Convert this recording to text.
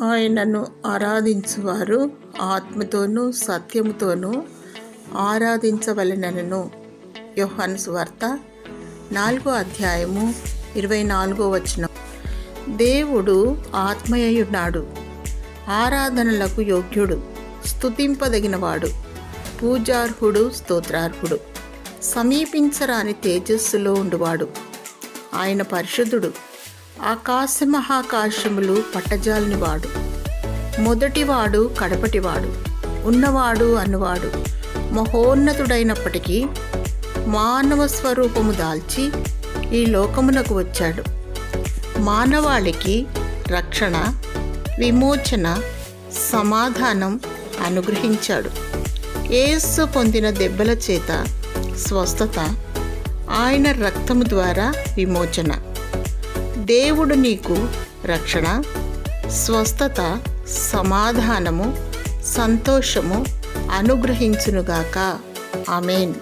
ఆయనను ఆరాధించువారు ఆత్మతోనూ సత్యముతోనూ ఆరాధించవలెనను. యోహాను సువార్త 4:24. దేవుడు ఆత్మయ్యున్నాడు, ఆరాధనలకు యోగ్యుడు, స్తుతింపదగినవాడు, పూజార్హుడు, స్తోత్రార్హుడు, సమీపించరాని తేజస్సులో ఉండువాడు. ఆయన పరిశుద్ధుడు, ఆకాశ మహాకాశములు పట్టజాలనివాడు, మొదటివాడు కడపటివాడు, ఉన్నవాడు అనువాడు, మహోన్నతుడైనప్పటికీ మానవ స్వరూపము దాల్చి ఈ లోకమునకు వచ్చాడు. మానవాళికి రక్షణ, విమోచన, సమాధానం అనుగ్రహించాడు. యేసు పొందిన దెబ్బల చేత స్వస్థత, ఆయన రక్తము ద్వారా విమోచన. దేవుడు నీకు రక్షణ, స్వస్థత, సమాధానము, సంతోషము అనుగ్రహించునుగాక. ఆమేన్.